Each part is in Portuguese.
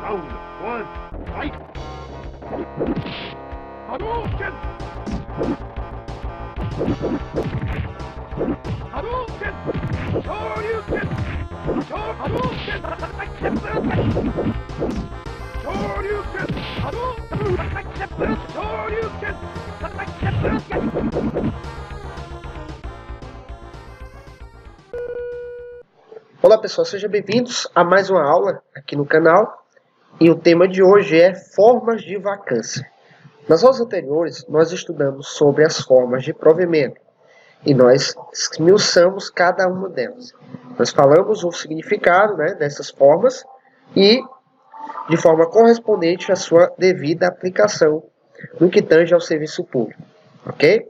Round one, fight! Hadouken! Hadouken! Shoryuken! Hadouken! Shoryuken! Hadouken! Shoryuken! Olá pessoal, sejam bem-vindos a mais uma aula aqui no canal. E o tema de hoje é formas de vacância. Nas aulas anteriores, nós estudamos sobre as formas de provimento. E nós esmiuçamos cada uma delas. Nós falamos o significado, dessas formas e de forma correspondente à sua devida aplicação no que tange ao serviço público. Ok?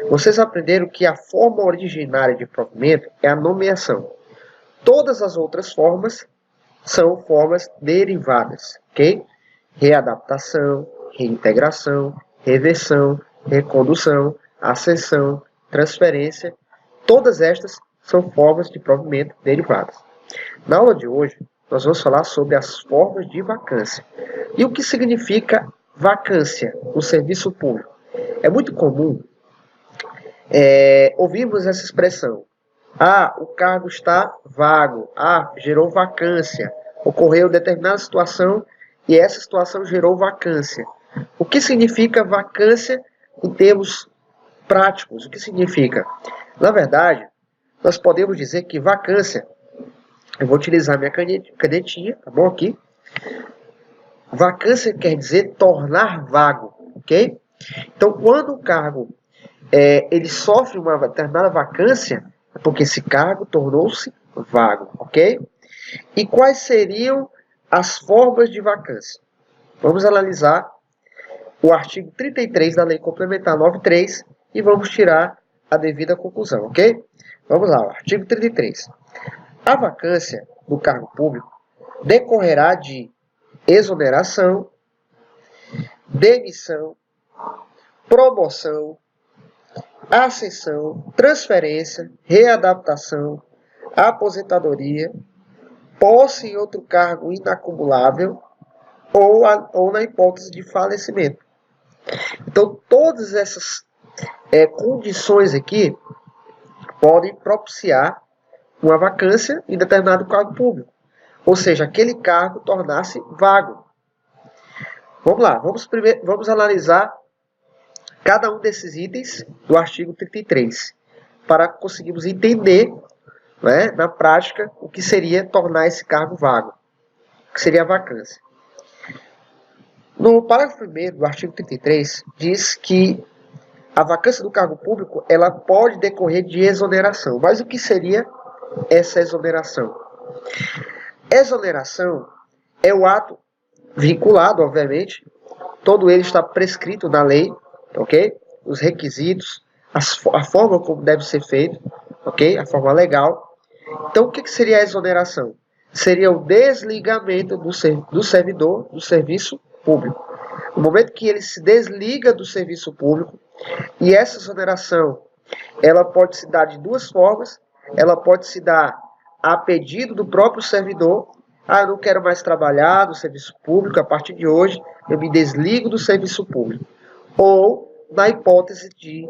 Vocês aprenderam que a forma originária de provimento é a nomeação. Todas as outras formas são formas derivadas, ok? Readaptação, reintegração, reversão, recondução, ascensão, transferência, todas estas são formas de provimento derivadas. Na aula de hoje, nós vamos falar sobre as formas de vacância. E o que significa vacância no serviço público? É muito comum ouvirmos essa expressão. O cargo está vago. Gerou vacância. Ocorreu determinada situação e essa situação gerou vacância. O que significa vacância em termos práticos? O que significa? Na verdade, nós podemos dizer que vacância, eu vou utilizar minha canetinha, tá bom aqui? Vacância quer dizer tornar vago, ok? Então, quando o cargo ele sofre uma determinada vacância, é porque esse cargo tornou-se vago, ok? E quais seriam as formas de vacância? Vamos analisar o artigo 33 da Lei Complementar 93 e vamos tirar a devida conclusão, ok? Vamos lá, o artigo 33. A vacância do cargo público decorrerá de exoneração, demissão, promoção, ascensão, transferência, readaptação, aposentadoria, posse em outro cargo inacumulável ou na hipótese de falecimento. Então, todas essas condições aqui podem propiciar uma vacância em determinado cargo público. Ou seja, aquele cargo tornar-se vago. Vamos lá, vamos analisar cada um desses itens do artigo 33, para conseguirmos entender, na prática, o que seria tornar esse cargo vago, o que seria a vacância. No parágrafo 1º do artigo 33, diz que a vacância do cargo público ela pode decorrer de exoneração. Mas o que seria essa exoneração? Exoneração é o ato vinculado, obviamente, todo ele está prescrito na lei, ok? Os requisitos, a forma como deve ser feito, ok? A forma legal. Então, o que seria a exoneração? Seria o desligamento do servidor do serviço público. No momento que ele se desliga do serviço público, e essa exoneração, ela pode se dar de duas formas. Ela pode se dar a pedido do próprio servidor. Eu não quero mais trabalhar no serviço público, a partir de hoje eu me desligo do serviço público. Ou na hipótese de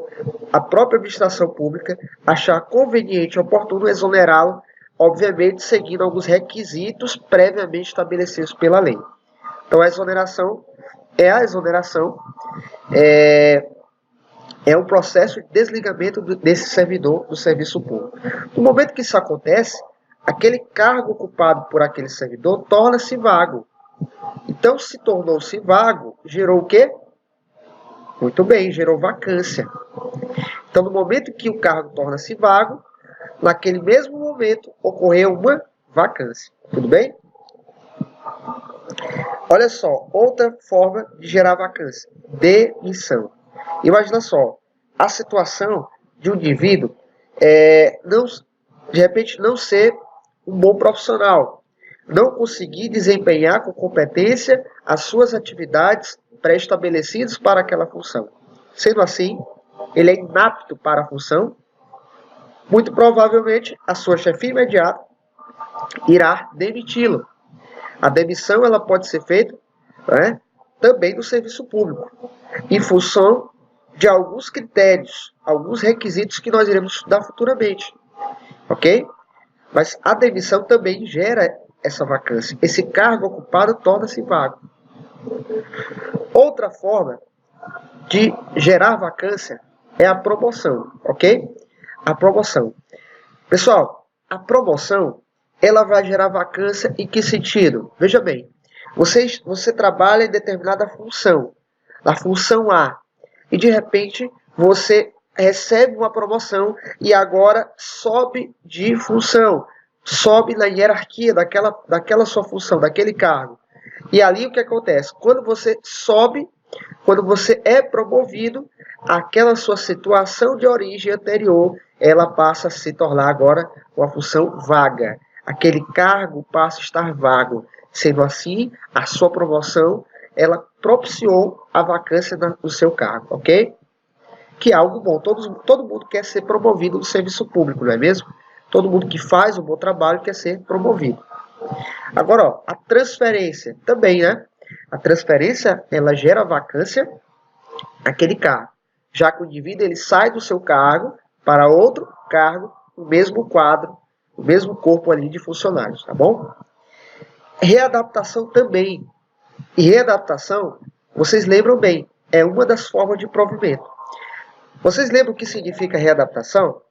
a própria administração pública achar conveniente e oportuno exonerá-lo, obviamente seguindo alguns requisitos previamente estabelecidos pela lei. Então a exoneração é um processo de desligamento desse servidor do serviço público. No momento que isso acontece, aquele cargo ocupado por aquele servidor torna-se vago. Então, se tornou-se vago, gerou o quê? Muito bem, gerou vacância. Então, no momento que o cargo torna-se vago, naquele mesmo momento ocorreu uma vacância. Tudo bem? Olha só, outra forma de gerar vacância: demissão. Imagina só, a situação de um indivíduo de repente não ser um bom profissional, não conseguir desempenhar com competência as suas atividades pré-estabelecidas para aquela função. Sendo assim, ele é inapto para a função, muito provavelmente a sua chefia imediata irá demiti-lo. A demissão ela pode ser feita, né, também no serviço público, em função de alguns critérios, alguns requisitos que nós iremos estudar futuramente, ok? Mas a demissão também gera essa vacância. Esse cargo ocupado torna-se vago. Outra forma de gerar vacância é a promoção, ok? A promoção. Pessoal, a promoção, ela vai gerar vacância em que sentido? Veja bem, você trabalha em determinada função, na função A, e de repente você recebe uma promoção e agora sobe de função, sobe na hierarquia daquela sua função, daquele cargo. E ali o que acontece? Quando você sobe, quando você é promovido, aquela sua situação de origem anterior, ela passa a se tornar agora uma função vaga. Aquele cargo passa a estar vago. Sendo assim, a sua promoção, ela propiciou a vacância no seu cargo, ok? Que é algo bom. Todo mundo quer ser promovido no serviço público, não é mesmo? Todo mundo que faz um bom trabalho quer ser promovido. Agora, ó, a transferência também, né? A transferência, ela gera vacância naquele cargo. Já que o indivíduo ele sai do seu cargo para outro cargo, no mesmo quadro, no mesmo corpo ali de funcionários, tá bom? Readaptação também. E readaptação, vocês lembram bem, é uma das formas de provimento. Vocês lembram o que significa readaptação?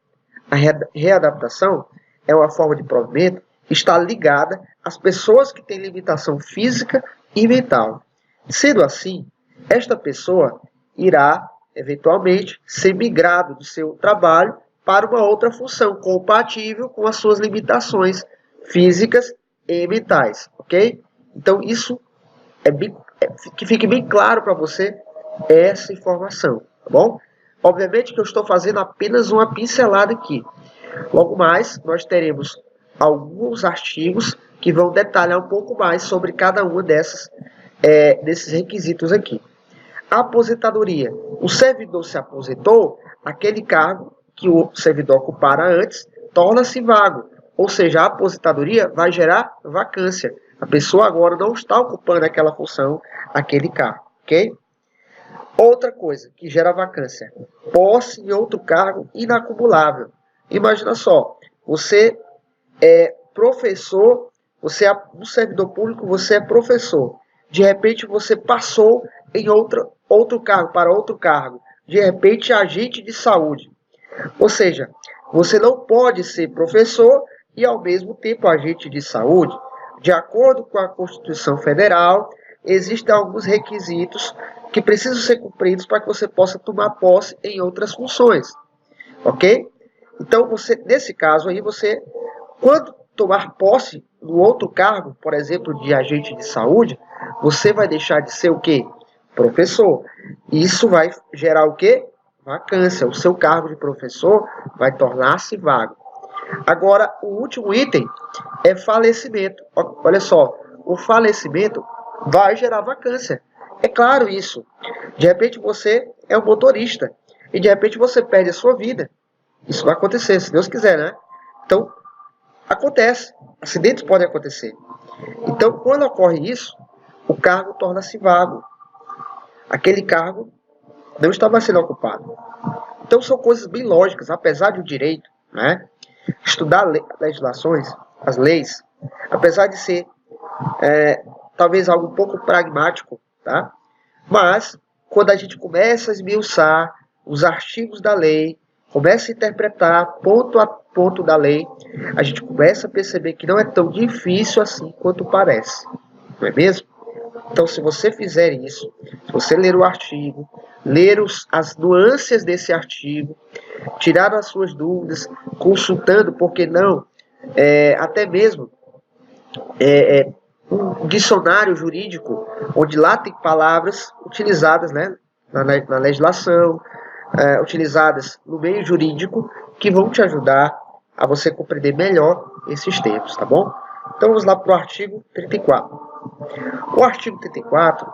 A readaptação é uma forma de provimento que está ligada às pessoas que têm limitação física e mental. Sendo assim, esta pessoa irá, eventualmente, ser migrado do seu trabalho para uma outra função compatível com as suas limitações físicas e mentais, ok? Então, isso que fique bem claro para você essa informação, tá bom? Obviamente que eu estou fazendo apenas uma pincelada aqui. Logo mais, nós teremos alguns artigos que vão detalhar um pouco mais sobre cada uma desses requisitos aqui. A aposentadoria. O servidor se aposentou, aquele cargo que o servidor ocupara antes torna-se vago. Ou seja, a aposentadoria vai gerar vacância. A pessoa agora não está ocupando aquela função, aquele cargo, ok? Outra coisa que gera vacância, posse em outro cargo inacumulável. Imagina só, você é professor, você é um servidor público, você é professor. De repente você passou em outro cargo, para outro cargo. De repente agente de saúde. Ou seja, você não pode ser professor e ao mesmo tempo agente de saúde. De acordo com a Constituição Federal, existem alguns requisitos que precisam ser cumpridos para que você possa tomar posse em outras funções, ok? Então, nesse caso aí, quando tomar posse no outro cargo, por exemplo, de agente de saúde, você vai deixar de ser o quê? Professor. Isso vai gerar o quê? Vacância. O seu cargo de professor vai tornar-se vago. Agora, o último item é falecimento. Olha só, o falecimento vai gerar vacância. É claro isso. De repente você é um motorista e de repente você perde a sua vida. Isso vai acontecer, se Deus quiser, né? Então, acontece. Acidentes podem acontecer. Então, quando ocorre isso, o cargo torna-se vago. Aquele cargo não está mais sendo ocupado. Então, são coisas bem lógicas, apesar de o direito, né? Estudar legislações, as leis, apesar de ser talvez algo um pouco pragmático, tá? Mas, quando a gente começa a esmiuçar os artigos da lei, começa a interpretar ponto a ponto da lei, a gente começa a perceber que não é tão difícil assim quanto parece, não é mesmo? Então, se você fizer isso, se você ler o artigo, ler as nuances desse artigo, tirar as suas dúvidas, consultando, por que não, até mesmo um dicionário jurídico, onde lá tem palavras utilizadas, né, na legislação, utilizadas no meio jurídico, que vão te ajudar a você compreender melhor esses termos, tá bom? Então vamos lá para o artigo 34. O artigo 34,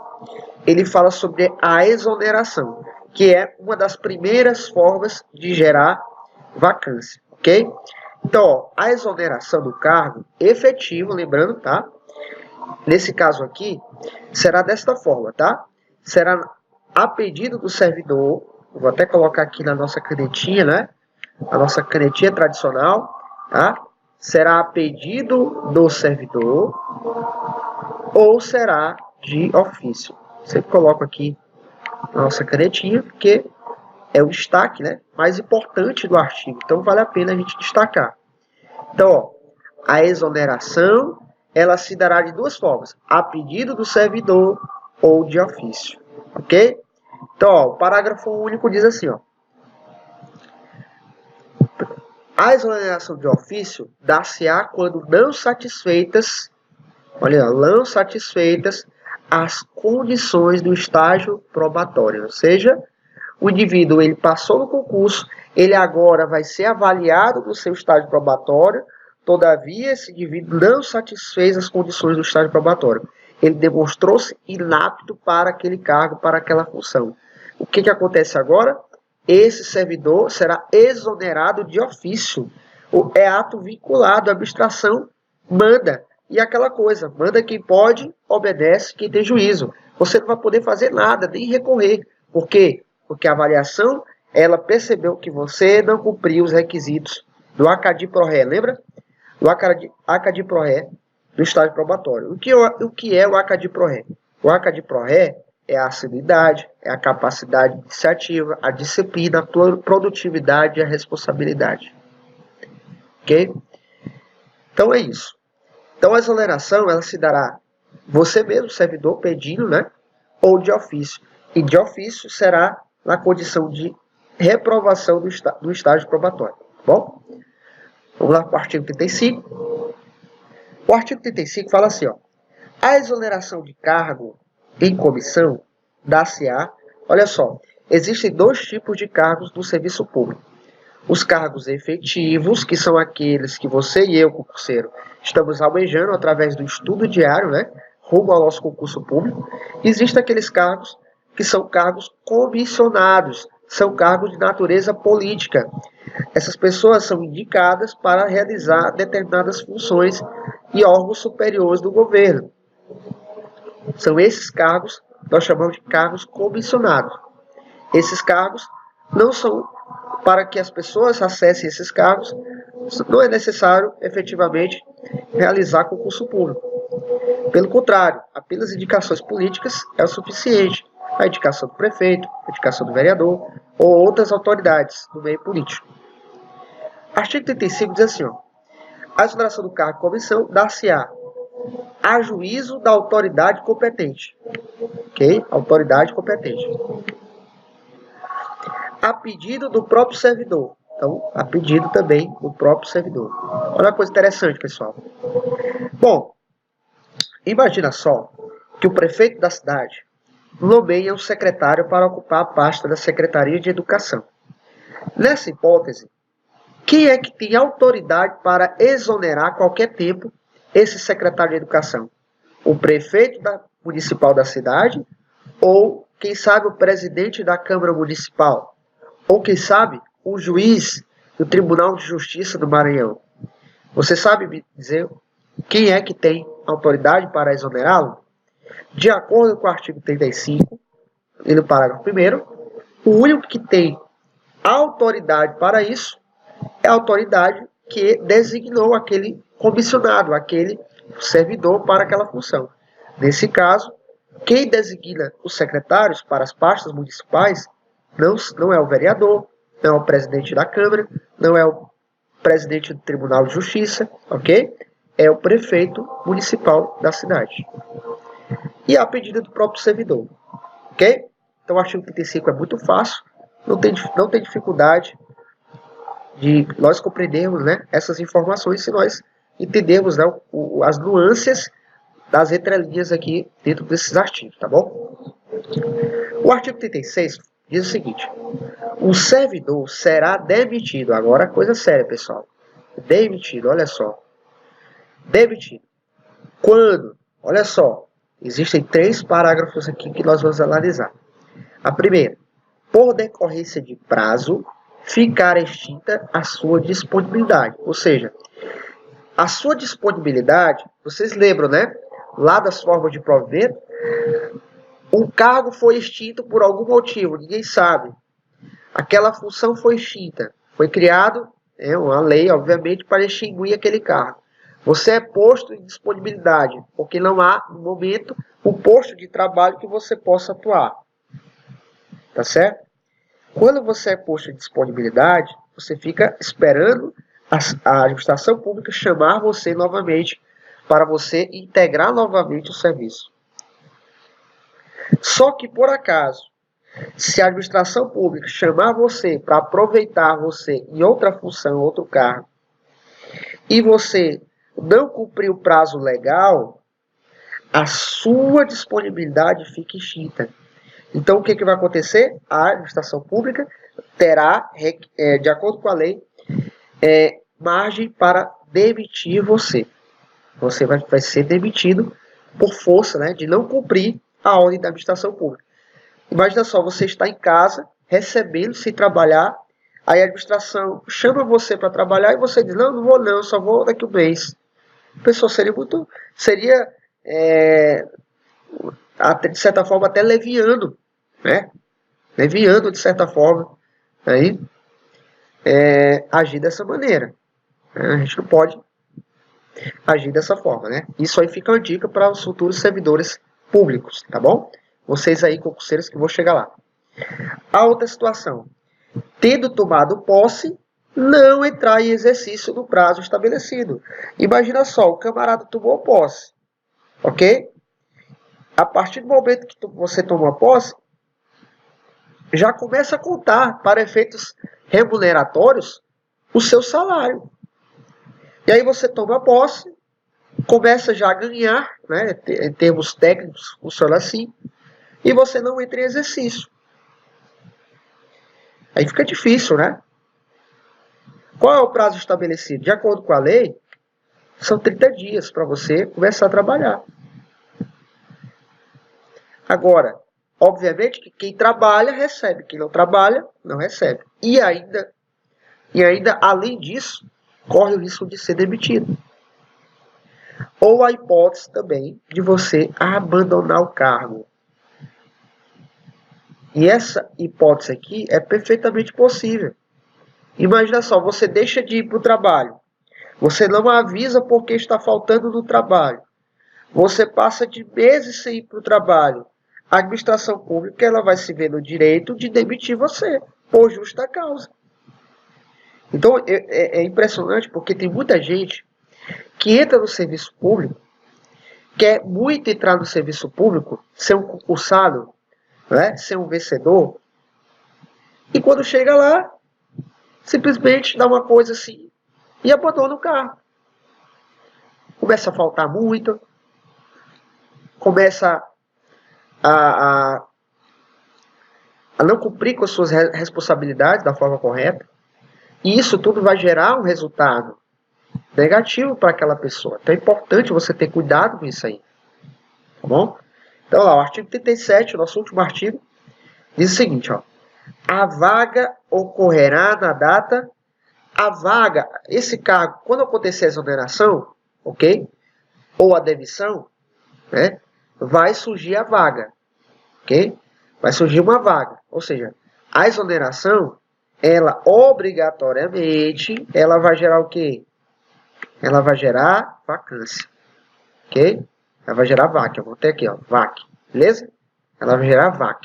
ele fala sobre a exoneração, que é uma das primeiras formas de gerar vacância, ok? Então, ó, a exoneração do cargo efetivo, lembrando, tá? nesse caso aqui, será desta forma, tá? Será a pedido do servidor, vou até colocar aqui na nossa canetinha, né? A nossa canetinha tradicional, tá? Será a pedido do servidor ou será de ofício. Sempre coloco aqui na nossa canetinha, porque é o destaque, né, mais importante do artigo. Então, vale a pena a gente destacar. Então, ó, a exoneração, ela se dará de duas formas. A pedido do servidor ou de ofício. Ok? Então, ó, o parágrafo único diz assim, ó. A exoneração de ofício dar-se-á quando não satisfeitas, olha, não satisfeitas as condições do estágio probatório. Ou seja, o indivíduo ele passou no concurso, ele agora vai ser avaliado no seu estágio probatório, todavia esse indivíduo não satisfez as condições do estágio probatório. Ele demonstrou-se inapto para aquele cargo, para aquela função. O que acontece agora? Esse servidor será exonerado de ofício. É ato vinculado, a administração manda. E aquela coisa, manda quem pode, obedece quem tem juízo. Você não vai poder fazer nada, nem recorrer. Por quê? Porque a avaliação, ela percebeu que você não cumpriu os requisitos do ACADI-PRO-RE, lembra? Do ACADI-PRO-RE do estágio probatório. O que é o ACADI-PRO-RE? O ACADI-PRO-RE é a assiduidade, é a capacidade iniciativa, a disciplina, a produtividade e a responsabilidade. Ok? Então é isso. Então a exoneração, ela se dará você mesmo, servidor, pedindo, né? Ou de ofício. E de ofício será na condição de reprovação do estágio probatório. Tá bom? Vamos lá para o artigo 35. O artigo 35 fala assim, ó. A exoneração de cargo em comissão dar-se-á, olha só, existem dois tipos de cargos no serviço público. Os cargos efetivos, que são aqueles que você e eu, concurseiro, estamos almejando através do estudo diário, né, rumo ao nosso concurso público. Existem aqueles cargos que são cargos comissionados, são cargos de natureza política. Essas pessoas são indicadas para realizar determinadas funções e órgãos superiores do governo. São esses cargos, nós chamamos de cargos comissionados. Esses cargos não são, para que as pessoas acessem esses cargos, não é necessário, efetivamente, realizar concurso público. Pelo contrário, apenas indicações políticas é o suficiente. A indicação do prefeito, a indicação do vereador ou outras autoridades do meio político. Artigo 35 diz assim, ó, a exoneração do cargo de comissão dar-se-á a juízo da autoridade competente. Ok? Autoridade competente. A pedido do próprio servidor. Então, a pedido também do próprio servidor. Olha uma coisa interessante, pessoal. Bom, imagina só que o prefeito da cidade nomeia um secretário para ocupar a pasta da Secretaria de Educação. Nessa hipótese, quem é que tem autoridade para exonerar a qualquer tempo esse secretário de Educação? O prefeito municipal da cidade ou, quem sabe, o presidente da Câmara Municipal? Ou, quem sabe, o juiz do Tribunal de Justiça do Maranhão? Você sabe me dizer quem é que tem autoridade para exonerá-lo? De acordo com o artigo 35, e no parágrafo 1º, o único que tem autoridade para isso é a autoridade que designou aquele comissionado, aquele servidor para aquela função. Nesse caso, quem designa os secretários para as pastas municipais não é o vereador, não é o presidente da Câmara, não é o presidente do Tribunal de Justiça, ok? É o prefeito municipal da cidade. E a pedido do próprio servidor, ok? Então o artigo 35 é muito fácil, não tem dificuldade de nós compreendermos, né, essas informações se nós entendermos, né, as nuances das entrelinhas aqui dentro desses artigos, tá bom? O artigo 36 diz o seguinte: o servidor será demitido. Agora, coisa séria, pessoal. Demitido, olha só. Demitido. Quando? Olha só. Existem 3 parágrafos aqui que nós vamos analisar. A primeira, por decorrência de prazo, ficar extinta a sua disponibilidade. Ou seja, a sua disponibilidade, vocês lembram, né? lá das formas de provimento, um cargo foi extinto por algum motivo, ninguém sabe. Aquela função foi extinta, foi criado uma lei, obviamente, para extinguir aquele cargo. Você é posto em disponibilidade, porque não há, no momento, um posto de trabalho que você possa atuar. Tá certo? Quando você é posto em disponibilidade, você fica esperando a administração pública chamar você novamente para você integrar novamente o serviço. Só que, por acaso, se a administração pública chamar você para aproveitar você em outra função, outro cargo, e você não cumprir o prazo legal, a sua disponibilidade fica extinta. Então, o que vai acontecer? A administração pública terá, de acordo com a lei, margem para demitir você. Você vai ser demitido por força, né, de não cumprir a ordem da administração pública. Imagina só, você está em casa, recebendo, sem trabalhar, aí a administração chama você para trabalhar e você diz, não vou não, só vou daqui a um mês. A pessoa seria de certa forma, até leviando, né? Leviando, de certa forma, aí, agir dessa maneira. A gente não pode agir dessa forma, né? Isso aí fica uma dica para os futuros servidores públicos, tá bom? Vocês aí, concurseiros, que vou chegar lá. A outra situação. Tendo tomado posse, não entrar em exercício no prazo estabelecido. Imagina só, o camarada tomou posse, ok? A partir do momento que você tomou a posse, já começa a contar, para efeitos remuneratórios, o seu salário. E aí você toma a posse, começa já a ganhar, né, em termos técnicos, funciona assim, e você não entra em exercício. Aí fica difícil, né? Qual é o prazo estabelecido? De acordo com a lei, são 30 dias para você começar a trabalhar. Agora, obviamente que quem trabalha, recebe. Quem não trabalha, não recebe. E ainda, além disso, corre o risco de ser demitido. Ou a hipótese também de você abandonar o cargo. E essa hipótese aqui é perfeitamente possível. Imagina só, você deixa de ir para o trabalho. Você não avisa porque está faltando no trabalho. Você passa de meses sem ir para o trabalho. A administração pública ela vai se ver no direito de demitir você, por justa causa. Então, é impressionante porque tem muita gente que entra no serviço público, quer muito entrar no serviço público, ser um concursado, né, ser um vencedor, e quando chega lá, simplesmente dá uma coisa assim e abandona o carro. Começa a faltar muito, começa a não cumprir com as suas responsabilidades da forma correta, e isso tudo vai gerar um resultado negativo para aquela pessoa. Então é importante você ter cuidado com isso aí. Tá bom? Então lá, o artigo 37, o nosso último artigo, diz o seguinte, ó. A vaga ocorrerá na data... A vaga, esse cargo, quando acontecer a exoneração, ok? Ou a demissão, né? Vai surgir a vaga, ok? Vai surgir uma vaga. Ou seja, a exoneração, ela obrigatoriamente, ela vai gerar o quê? Ela vai gerar vacância, ok? Ela vai gerar vac, eu vou ter aqui, ó, vac, beleza? Ela vai gerar vac.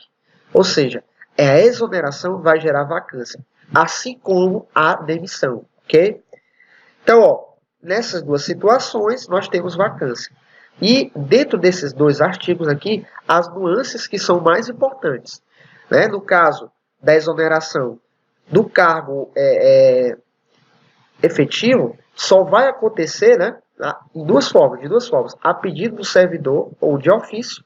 Ou seja, a exoneração vai gerar vacância, assim como a demissão, ok? Então, ó, nessas duas situações, nós temos vacância. E dentro desses dois artigos aqui, as nuances que são mais importantes, né? No caso da exoneração do cargo efetivo, só vai acontecer, né, de duas formas, a pedido do servidor ou de ofício,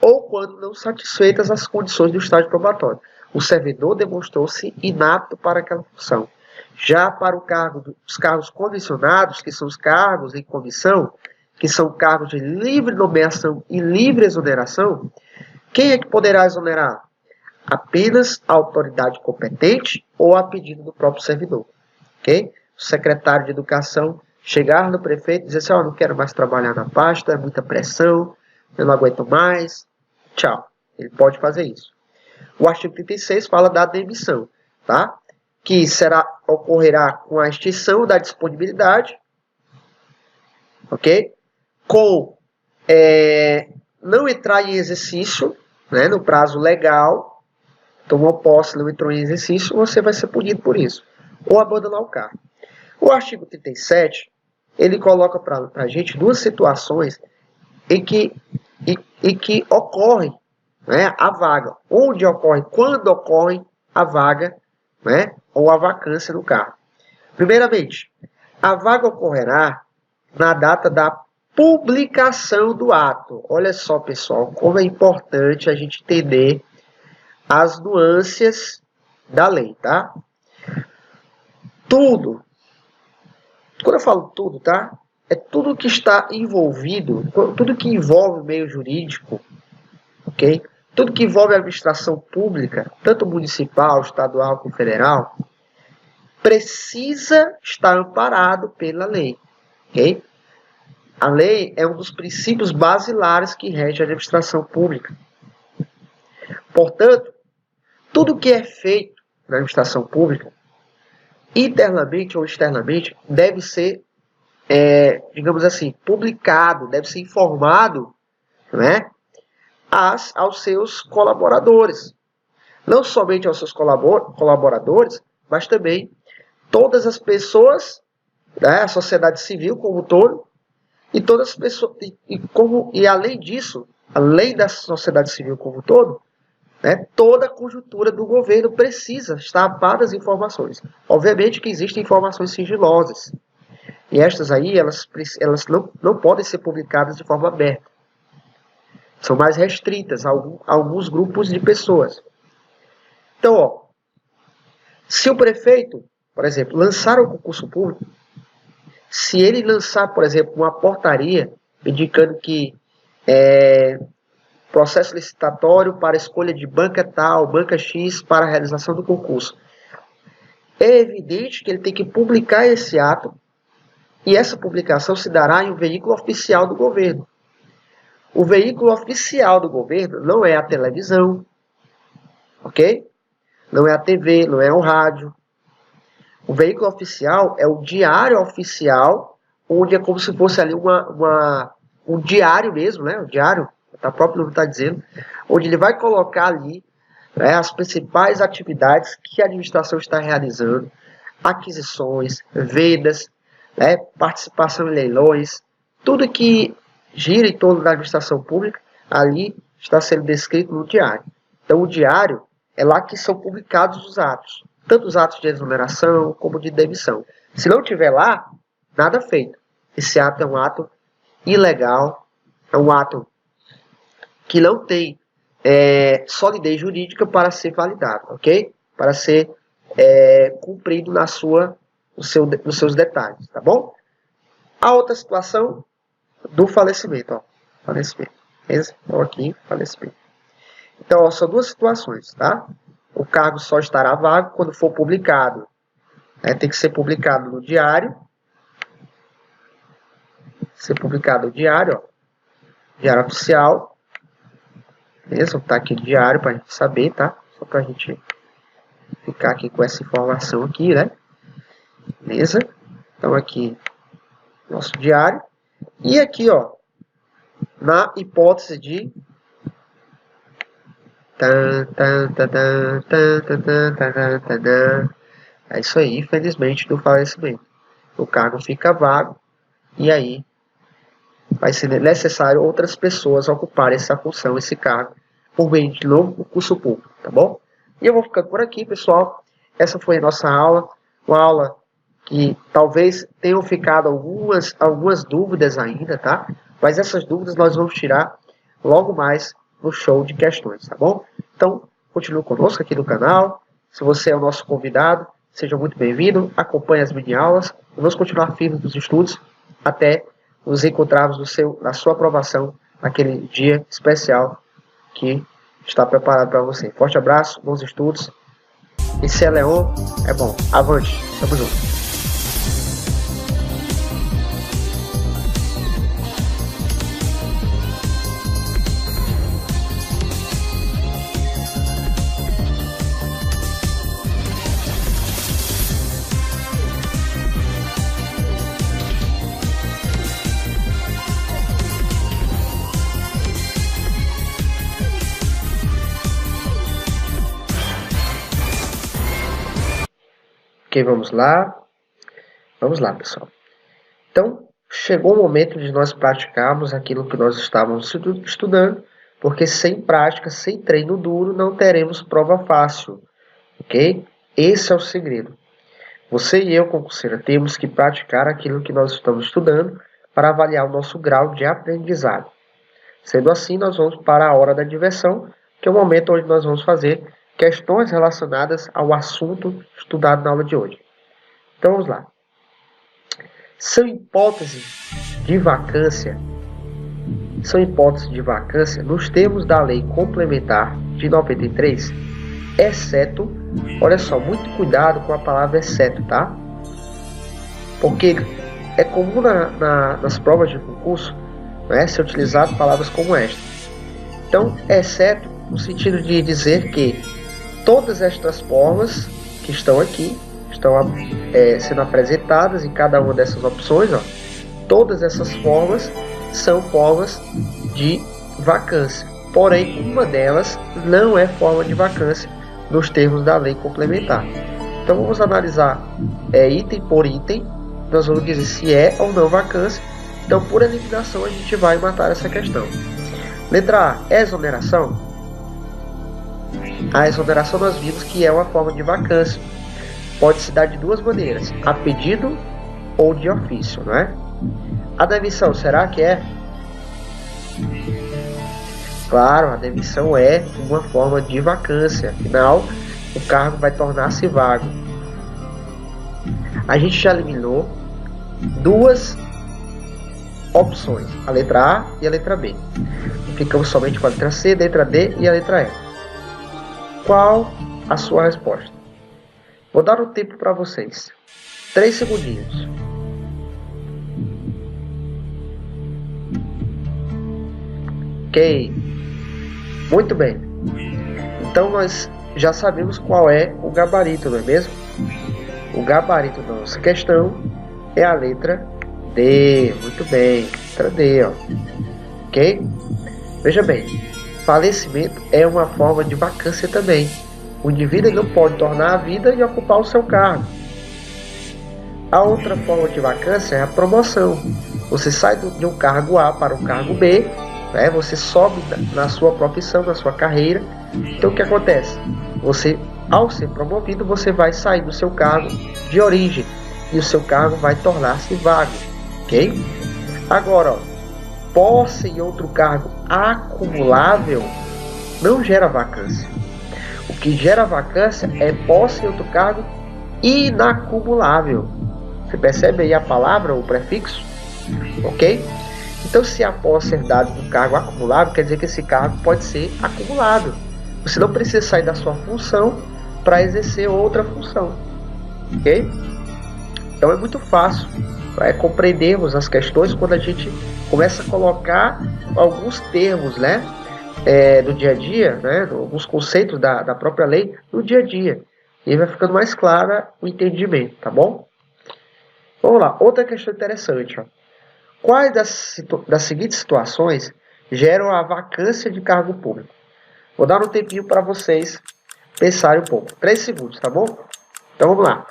ou quando não satisfeitas as condições do estágio probatório. O servidor demonstrou-se inapto para aquela função. Já para os cargos comissionados, que são os cargos em comissão, que são cargos de livre nomeação e livre exoneração, quem é que poderá exonerar? Apenas a autoridade competente ou a pedido do próprio servidor. Ok? O secretário de Educação chegar no prefeito e dizer assim, ó, não quero mais trabalhar na pasta, é muita pressão, eu não aguento mais, tchau. Ele pode fazer isso. O artigo 36 fala da demissão, tá? Que ocorrerá com a extinção da disponibilidade, ok? Com não entrar em exercício, né, no prazo legal, tomou posse, não entrou em exercício, você vai ser punido por isso. Ou abandonar o cargo. O artigo 37, ele coloca para a gente duas situações em que ocorre, né, a vaga. Onde ocorre, quando ocorre a vaga, né, ou a vacância no cargo. Primeiramente, a vaga ocorrerá na data da publicação do ato. Olha só, pessoal, como é importante a gente entender as nuances da lei, tá? Tudo, quando eu falo tudo, tá? É tudo que está envolvido, tudo que envolve o meio jurídico, ok? Tudo que envolve a administração pública, tanto municipal, estadual como federal, precisa estar amparado pela lei, ok? A lei é um dos princípios basilares que rege a administração pública. Portanto, tudo que é feito na administração pública, internamente ou externamente, deve ser, digamos assim, publicado, deve ser informado, né, aos seus colaboradores. Não somente aos seus colaboradores, mas também todas as pessoas, né, a sociedade civil como um todo, e todas as pessoas, e além disso, além da sociedade civil como um todo, né, toda a conjuntura do governo precisa estar a par das informações. Obviamente que existem informações sigilosas. E estas aí, elas não podem ser publicadas de forma aberta. São mais restritas a alguns grupos de pessoas. Então, ó, se o prefeito, por exemplo, lançar um concurso público, se ele lançar, por exemplo, uma portaria indicando que processo licitatório para escolha de banca tal, banca X para a realização do concurso, é evidente que ele tem que publicar esse ato e essa publicação se dará em um veículo oficial do governo. O veículo oficial do governo não é a televisão, ok? Não é a TV, não é o rádio. O veículo oficial é o diário oficial, onde é como se fosse ali um diário mesmo, né? O diário, o próprio nome está dizendo, onde ele vai colocar ali, né, as principais atividades que a administração está realizando, aquisições, vendas, né, participação em leilões, tudo que gira em torno da administração pública, ali está sendo descrito no diário. Então, o diário é lá que são publicados os atos, tanto os atos de exoneração como de demissão. Se não tiver lá, nada feito. Esse ato é um ato ilegal, é um ato que não tem solidez jurídica para ser validado, ok? Para ser cumprido nos seus detalhes, tá bom? A outra situação do falecimento, ó, falecimento. Então aqui, falecimento. Então, ó, são duas situações, tá? O cargo só estará vago quando for publicado. Tem que ser publicado no diário. Ser publicado no diário, ó. Diário oficial. Beleza? Vou botar aqui diário para a gente saber, tá? Só para a gente ficar aqui com essa informação aqui, né? Beleza? Então aqui, nosso diário. E aqui, ó, na hipótese de é isso aí, infelizmente, do falecimento. O cargo fica vago e aí vai ser necessário outras pessoas ocuparem essa função, esse cargo, por meio de novo concurso público, tá bom? E eu vou ficando por aqui, pessoal. Essa foi a nossa aula, uma aula que talvez tenham ficado algumas dúvidas ainda, tá? Mas essas dúvidas nós vamos tirar logo mais no show de questões, tá bom? Então, continue conosco aqui no canal. Se você é o nosso convidado, seja muito bem-vindo. Acompanhe as mini-aulas. Vamos continuar firmes nos estudos até nos encontrarmos na sua aprovação naquele dia especial que está preparado para você. Forte abraço, bons estudos. Esse é Leon, é bom. Avante, tamo junto. Ok, vamos lá. Vamos lá, pessoal. Então, chegou o momento de nós praticarmos aquilo que nós estávamos estudando, porque sem prática, sem treino duro, não teremos prova fácil, ok? Esse é o segredo. Você e eu, concurseira, temos que praticar aquilo que nós estamos estudando para avaliar o nosso grau de aprendizado. Sendo assim, nós vamos para a hora da diversão, que é o momento onde nós vamos fazer questões relacionadas ao assunto estudado na aula de hoje. Então, vamos lá. São hipóteses de vacância nos termos da Lei Complementar de 93, exceto, olha só, muito cuidado com a palavra exceto, tá? Porque é comum nas provas de concurso, né, ser utilizado palavras como esta. Então, exceto no sentido de dizer que todas estas formas que estão aqui, estão sendo apresentadas em cada uma dessas opções, ó, todas essas formas são formas de vacância. Porém, uma delas não é forma de vacância nos termos da lei complementar. Então, vamos analisar item por item. Nós vamos dizer se é ou não vacância. Então, por eliminação, a gente vai matar essa questão. Letra A, exoneração. A exoneração nós vimos que é uma forma de vacância. Pode se dar de duas maneiras, a pedido ou de ofício, não é? A demissão, será que é? Claro, a demissão é uma forma de vacância, afinal, o cargo vai tornar-se vago. A gente já eliminou duas opções, a letra A e a letra B. Ficamos somente com a letra C, a letra D e a letra E. Qual a sua resposta? Vou dar um tempo para vocês. 3 segundinhos. Ok. Muito bem. Então nós já sabemos qual é o gabarito, não é mesmo? O gabarito da nossa questão é a letra D. Muito bem. Letra D, ó. Ok? Veja bem. Falecimento é uma forma de vacância também. O indivíduo não pode tornar a vida e ocupar o seu cargo. A outra forma de vacância é a promoção. Você sai de um cargo A para um cargo B, né? Você sobe na sua profissão, na sua carreira. Então o que acontece? Você, ao ser promovido, você vai sair do seu cargo de origem e o seu cargo vai tornar-se vago, ok? Agora, ó, posse em outro cargo acumulável não gera vacância. O que gera vacância é posse em outro cargo inacumulável. Você percebe aí a palavra, o prefixo? Ok? Então, se a posse é dada de um cargo acumulável, quer dizer que esse cargo pode ser acumulado. Você não precisa sair da sua função para exercer outra função. Ok? Então, é muito fácil compreendermos as questões quando a gente começa a colocar alguns termos, né? Do dia a dia, né, alguns conceitos da própria lei no dia a dia. E aí vai ficando mais clara o entendimento, tá bom? Vamos lá, outra questão interessante. Ó. Quais das seguintes situações geram a vacância de cargo público? Vou dar um tempinho para vocês pensarem um pouco. 3 segundos, tá bom? Então vamos lá.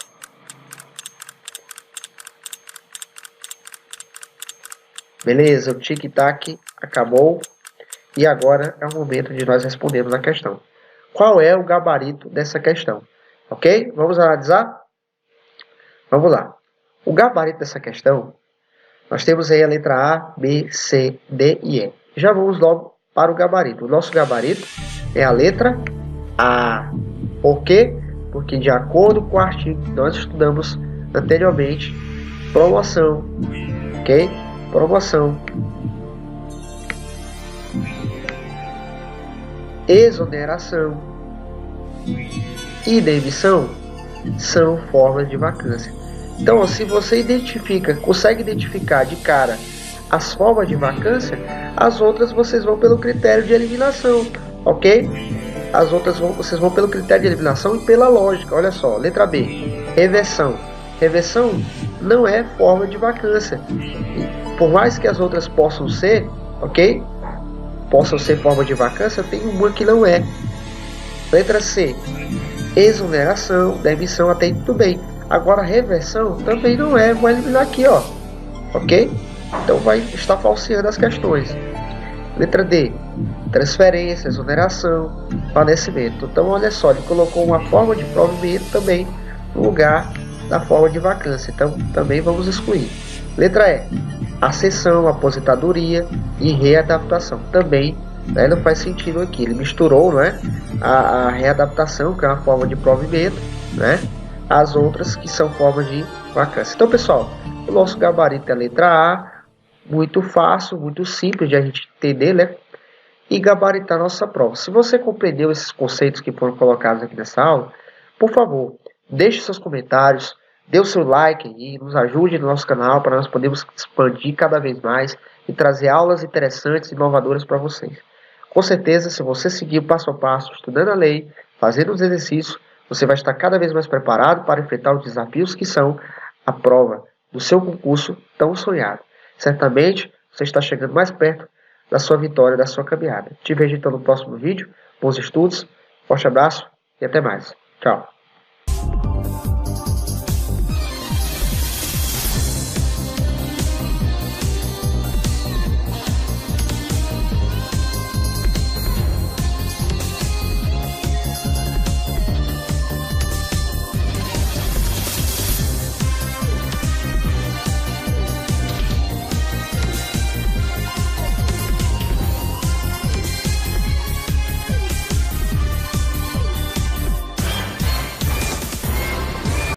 Beleza, o tic-tac acabou. E agora é o momento de nós respondermos a questão. Qual é o gabarito dessa questão? Ok? Vamos analisar? Vamos lá. O gabarito dessa questão, nós temos aí a letra A, B, C, D e E. Já vamos logo para o gabarito. O nosso gabarito é a letra A. Por quê? Porque de acordo com o artigo que nós estudamos anteriormente, promoção, ok? Promoção, exoneração e demissão são formas de vacância. Então, se você consegue identificar de cara as formas de vacância, as outras vocês vão pelo critério de eliminação, ok? As outras vocês vão pelo critério de eliminação e pela lógica. Olha só, letra B, reversão. Reversão não é forma de vacância. Por mais que as outras possam ser, ok? Possam ser forma de vacância, tem uma que não é. Letra C, exoneração, demissão, até aí tudo bem. Agora a reversão também não é, vou eliminar aqui, ó, ok? Então vai estar falseando as questões. Letra D, transferência, exoneração, falecimento. Então olha só, ele colocou uma forma de provimento também no lugar da forma de vacância, então também vamos excluir. Letra E, acessão, aposentadoria e readaptação. Também, né, não faz sentido aqui, ele misturou, né, a readaptação, que é uma forma de provimento, né, as outras que são formas de vacância. Então, pessoal, o nosso gabarito é a letra A, muito fácil, muito simples de a gente entender, né, e gabaritar a nossa prova. Se você compreendeu esses conceitos que foram colocados aqui nessa aula, por favor, deixe seus comentários, dê o seu like e nos ajude no nosso canal para nós podermos expandir cada vez mais e trazer aulas interessantes e inovadoras para vocês. Com certeza, se você seguir passo a passo, estudando a lei, fazendo os exercícios, você vai estar cada vez mais preparado para enfrentar os desafios que são a prova do seu concurso tão sonhado. Certamente, você está chegando mais perto da sua vitória, da sua caminhada. Te vejo então no próximo vídeo. Bons estudos, forte abraço e até mais. Tchau.